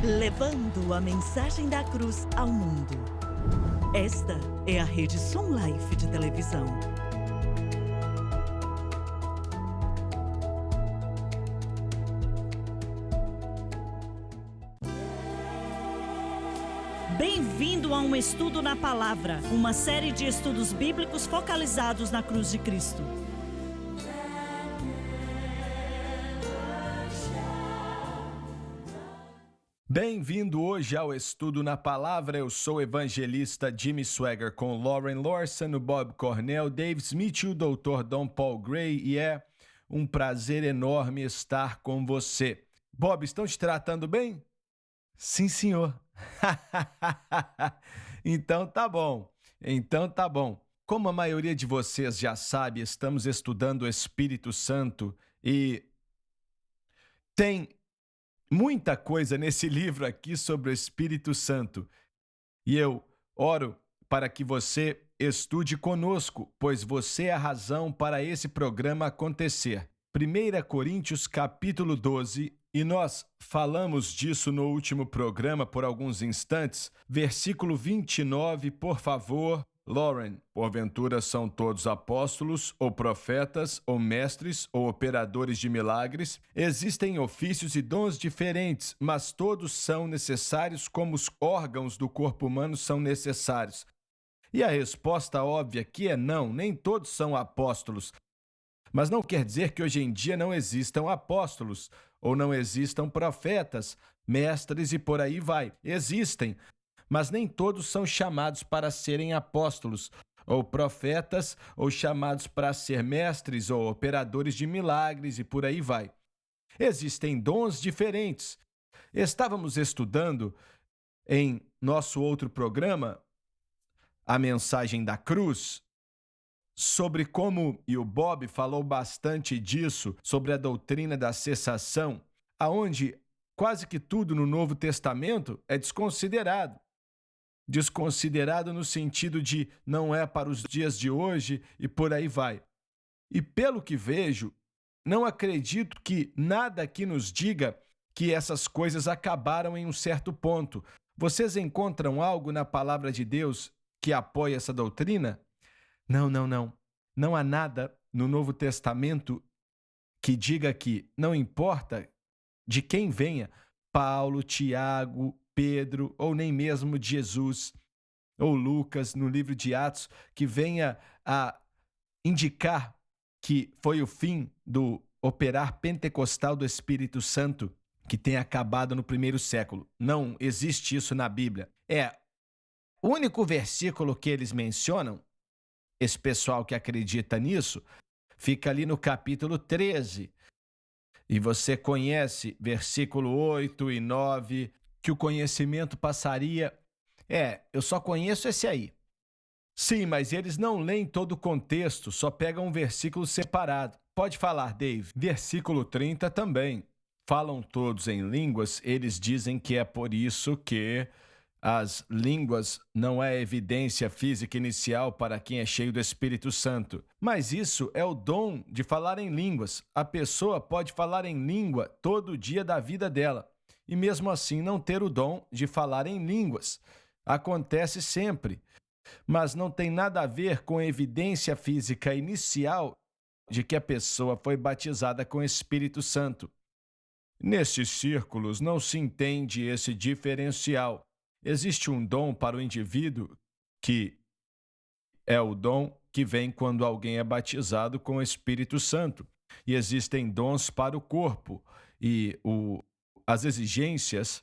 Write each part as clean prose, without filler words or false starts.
levando a mensagem da cruz ao mundo. Esta é a Rede Som Life de televisão. Bem-vindo a um estudo na palavra, uma série de estudos bíblicos focalizados na cruz de Cristo. Bem-vindo hoje ao Estudo na Palavra. Eu sou o evangelista Jimmy Swagger com Lauren Lorson, o Bob Cornell, Dave Smith e o Dr. Don Paul Gray, e é um prazer enorme estar com você. Bob, estão te tratando bem? Sim, senhor. Então tá bom. Como a maioria de vocês já sabe, estamos estudando o Espírito Santo e tem muita coisa nesse livro aqui sobre o Espírito Santo. E eu oro para que você estude conosco, pois você é a razão para esse programa acontecer. 1 Coríntios capítulo 12, e nós falamos disso no último programa por alguns instantes. Versículo 29, por favor. Lauren, porventura são todos apóstolos, ou profetas, ou mestres, ou operadores de milagres? Existem ofícios e dons diferentes, mas todos são necessários como os órgãos do corpo humano são necessários. E a resposta óbvia aqui é não, nem todos são apóstolos. Mas não quer dizer que hoje em dia não existam apóstolos, ou não existam profetas, mestres e por aí vai. Existem. Mas nem todos são chamados para serem apóstolos, ou profetas, ou chamados para ser mestres ou operadores de milagres e por aí vai. Existem dons diferentes. Estávamos estudando em nosso outro programa, A Mensagem da Cruz, sobre como, e o Bob falou bastante disso, sobre a doutrina da cessação, aonde quase que tudo no Novo Testamento é desconsiderado. Desconsiderado no sentido de não é para os dias de hoje e por aí vai. E pelo que vejo, não acredito que nada aqui nos diga que essas coisas acabaram em um certo ponto. Vocês encontram algo na palavra de Deus que apoie essa doutrina? Não. Não há nada no Novo Testamento que diga que não importa de quem venha, Paulo, Tiago, Pedro, ou nem mesmo Jesus, ou Lucas, no livro de Atos, que venha a indicar que foi o fim do operar pentecostal do Espírito Santo, que tem acabado no primeiro século. Não existe isso na Bíblia. O único versículo que eles mencionam, esse pessoal que acredita nisso, fica ali no capítulo 13. E você conhece versículo 8 e 9, que o conhecimento passaria. Eu só conheço esse aí. Sim, mas eles não leem todo o contexto, só pegam um versículo separado. Pode falar, Dave. Versículo 30 também. Falam todos em línguas, eles dizem que é por isso que as línguas não é evidência física inicial para quem é cheio do Espírito Santo. Mas isso é o dom de falar em línguas. A pessoa pode falar em língua todo dia da vida dela e mesmo assim não ter o dom de falar em línguas. Acontece sempre, mas não tem nada a ver com a evidência física inicial de que a pessoa foi batizada com o Espírito Santo. Nesses círculos não se entende esse diferencial. Existe um dom para o indivíduo que é o dom que vem quando alguém é batizado com o Espírito Santo. E existem dons para o corpo. E as exigências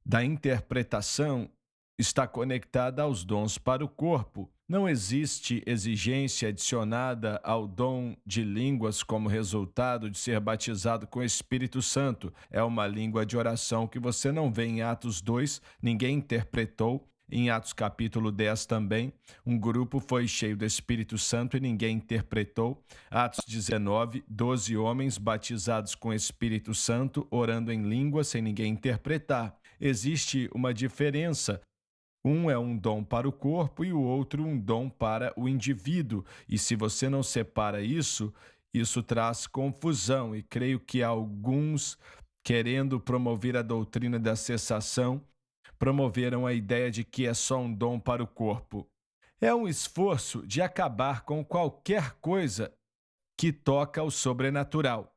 da interpretação está conectada aos dons para o corpo. Não existe exigência adicionada ao dom de línguas como resultado de ser batizado com o Espírito Santo. É uma língua de oração que você não vê em Atos 2, ninguém interpretou. Em Atos capítulo 10 também, um grupo foi cheio do Espírito Santo e ninguém interpretou. Atos 19, 12 homens batizados com o Espírito Santo, orando em língua sem ninguém interpretar. Existe uma diferença. Um é um dom para o corpo e o outro um dom para o indivíduo. E se você não separa isso, isso traz confusão. E creio que alguns querendo promover a doutrina da cessação, promoveram a ideia de que é só um dom para o corpo. É um esforço de acabar com qualquer coisa que toca ao sobrenatural.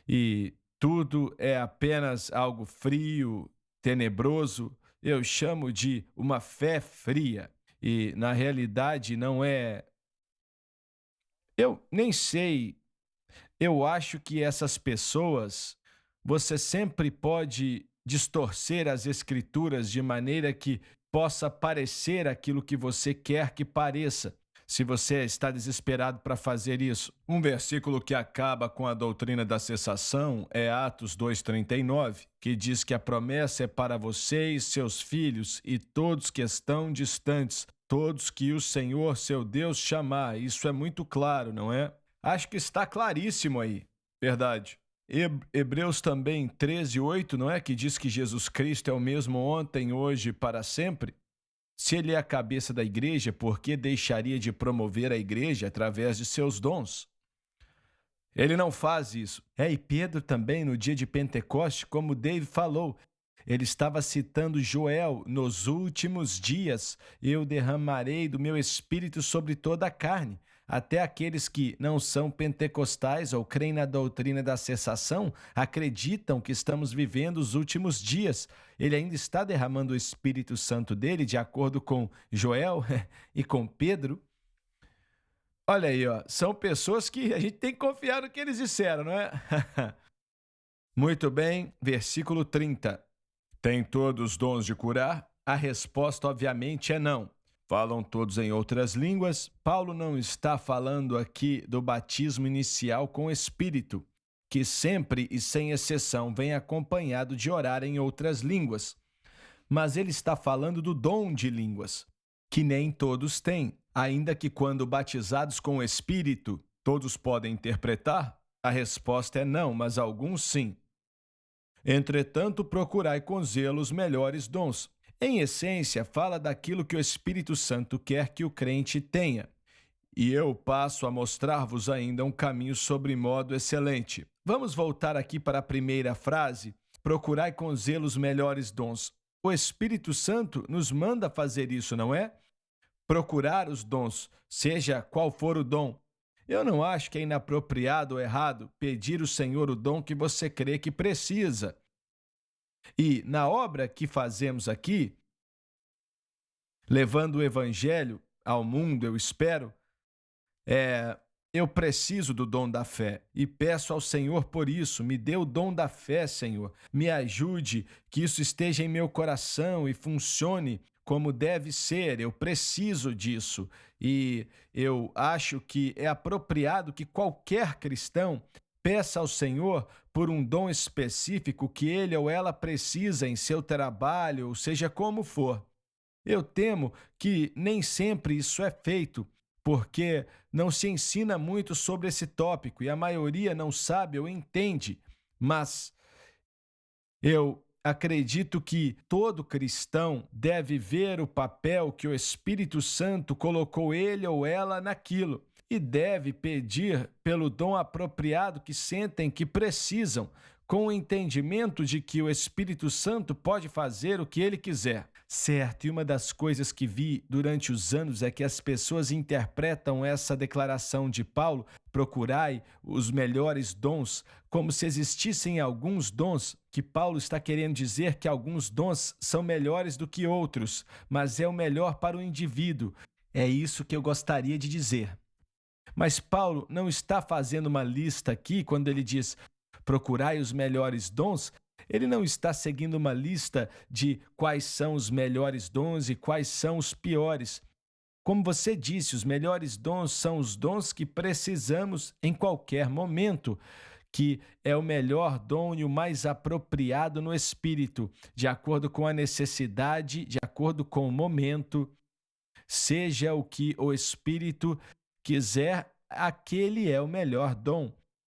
E tudo é apenas algo frio, tenebroso. Eu chamo de uma fé fria. E, na realidade, não é. Eu nem sei. Eu acho que essas pessoas, você sempre pode distorcer as escrituras de maneira que possa parecer aquilo que você quer que pareça. Se você está desesperado para fazer isso. Um versículo que acaba com a doutrina da cessação é Atos 2,39, que diz que a promessa é para você e seus filhos e todos que estão distantes, todos que o Senhor, seu Deus, chamar. Isso é muito claro, não é? Acho que está claríssimo aí. Verdade. Hebreus também 13:8, não é? Que diz que Jesus Cristo é o mesmo ontem, hoje e para sempre. Se ele é a cabeça da igreja, por que deixaria de promover a igreja através de seus dons? Ele não faz isso. E Pedro também, no dia de Pentecoste, como Dave falou, ele estava citando Joel: nos últimos dias eu derramarei do meu espírito sobre toda a carne. Até aqueles que não são pentecostais ou creem na doutrina da cessação acreditam que estamos vivendo os últimos dias. Ele ainda está derramando o Espírito Santo dele, de acordo com Joel e com Pedro. Olha aí, ó, são pessoas que a gente tem que confiar no que eles disseram, não é? Muito bem, versículo 30. Tem todos os dons de curar? A resposta, obviamente, é não. Falam todos em outras línguas? Paulo não está falando aqui do batismo inicial com o Espírito, que sempre e sem exceção vem acompanhado de orar em outras línguas. Mas ele está falando do dom de línguas, que nem todos têm, ainda que quando batizados com o Espírito, todos podem interpretar? A resposta é não, mas alguns sim. Entretanto, procurai com zelo os melhores dons. Em essência, fala daquilo que o Espírito Santo quer que o crente tenha. E eu passo a mostrar-vos ainda um caminho sobre modo excelente. Vamos voltar aqui para a primeira frase. Procurai com zelo os melhores dons. O Espírito Santo nos manda fazer isso, não é? Procurar os dons, seja qual for o dom. Eu não acho que é inapropriado ou errado pedir ao Senhor o dom que você crê que precisa. E na obra que fazemos aqui, levando o evangelho ao mundo, eu espero, eu preciso do dom da fé e peço ao Senhor por isso. Me dê o dom da fé, Senhor. Me ajude que isso esteja em meu coração e funcione como deve ser. Eu preciso disso. E eu acho que é apropriado que qualquer cristão peça ao Senhor por um dom específico que ele ou ela precisa em seu trabalho, ou seja como for. Eu temo que nem sempre isso é feito, porque não se ensina muito sobre esse tópico e a maioria não sabe ou entende. Mas eu acredito que todo cristão deve ver o papel que o Espírito Santo colocou ele ou ela naquilo e deve pedir pelo dom apropriado que sentem que precisam, com o entendimento de que o Espírito Santo pode fazer o que ele quiser. Certo, e uma das coisas que vi durante os anos é que as pessoas interpretam essa declaração de Paulo, procurai os melhores dons, como se existissem alguns dons, que Paulo está querendo dizer que alguns dons são melhores do que outros, mas é o melhor para o indivíduo. É isso que eu gostaria de dizer. Mas Paulo não está fazendo uma lista aqui quando ele diz procurai os melhores dons. Ele não está seguindo uma lista de quais são os melhores dons e quais são os piores. Como você disse, os melhores dons são os dons que precisamos em qualquer momento, que é o melhor dom e o mais apropriado no Espírito, de acordo com a necessidade, de acordo com o momento. Seja o que o Espírito quiser, aquele é o melhor dom.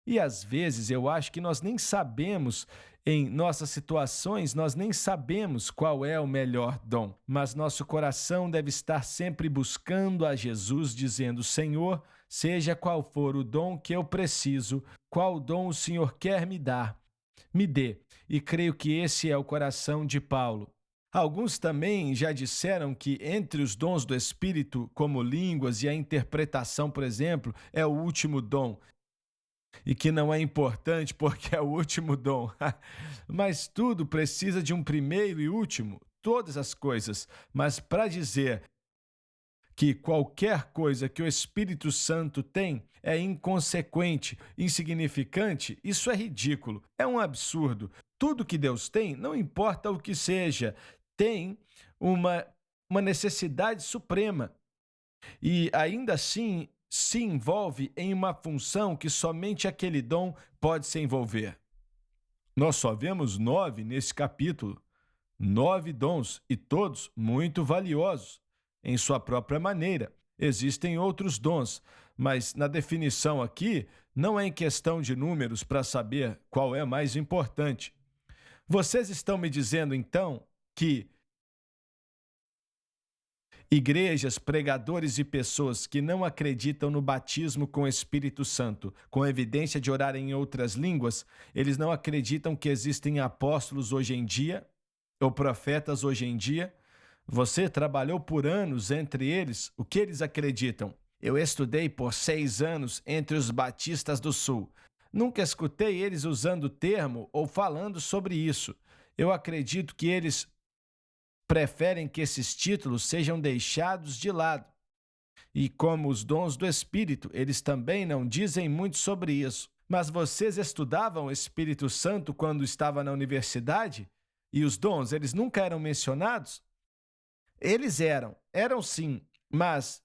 E às vezes eu acho que nós nem sabemos, em nossas situações, nós nem sabemos qual é o melhor dom. Mas nosso coração deve estar sempre buscando a Jesus, dizendo: Senhor, seja qual for o dom que eu preciso, qual dom o Senhor quer me dar, me dê. E creio que esse é o coração de Paulo. Alguns também já disseram que entre os dons do Espírito, como línguas e a interpretação, por exemplo, é o último dom. E que não é importante porque é o último dom. Mas tudo precisa de um primeiro e último, todas as coisas. Mas para dizer que qualquer coisa que o Espírito Santo tem é inconsequente, insignificante, isso é ridículo, é um absurdo. Tudo que Deus tem, não importa o que seja, tem uma necessidade suprema e ainda assim se envolve em uma função que somente aquele dom pode se envolver. Nós só vemos 9 nesse capítulo, 9 dons e todos muito valiosos em sua própria maneira. Existem outros dons, mas na definição aqui não é em questão de números para saber qual é mais importante. Vocês estão me dizendo então que igrejas, pregadores e pessoas que não acreditam no batismo com o Espírito Santo, com evidência de orar em outras línguas, eles não acreditam que existem apóstolos hoje em dia, ou profetas hoje em dia? Você trabalhou por anos entre eles, o que eles acreditam? Eu estudei por 6 anos entre os batistas do Sul. Nunca escutei eles usando o termo ou falando sobre isso. Eu acredito que eles preferem que esses títulos sejam deixados de lado. E como os dons do Espírito, eles também não dizem muito sobre isso. Mas vocês estudavam o Espírito Santo quando estava na universidade? E os dons, eles nunca eram mencionados? Eles eram sim, mas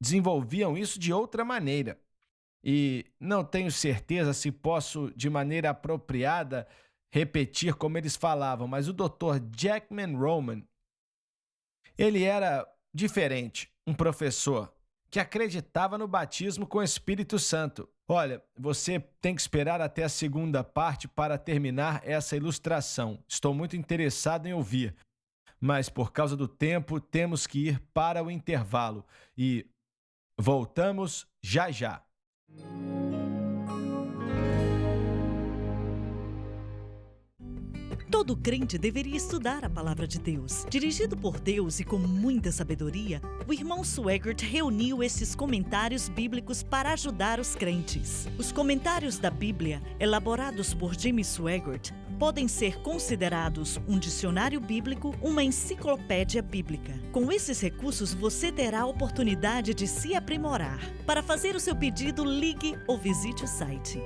desenvolviam isso de outra maneira. E não tenho certeza se posso, de maneira apropriada, repetir como eles falavam, mas o Dr. Jackman Roman, ele era diferente, um professor que acreditava no batismo com o Espírito Santo. Olha, você tem que esperar até a segunda parte para terminar essa ilustração. Estou muito interessado em ouvir, mas por causa do tempo temos que ir para o intervalo e voltamos já já. Todo crente deveria estudar a palavra de Deus. Dirigido por Deus e com muita sabedoria, o irmão Swaggart reuniu esses comentários bíblicos para ajudar os crentes. Os comentários da Bíblia, elaborados por Jimmy Swaggart, podem ser considerados um dicionário bíblico, uma enciclopédia bíblica. Com esses recursos, você terá a oportunidade de se aprimorar. Para fazer o seu pedido, ligue ou visite o site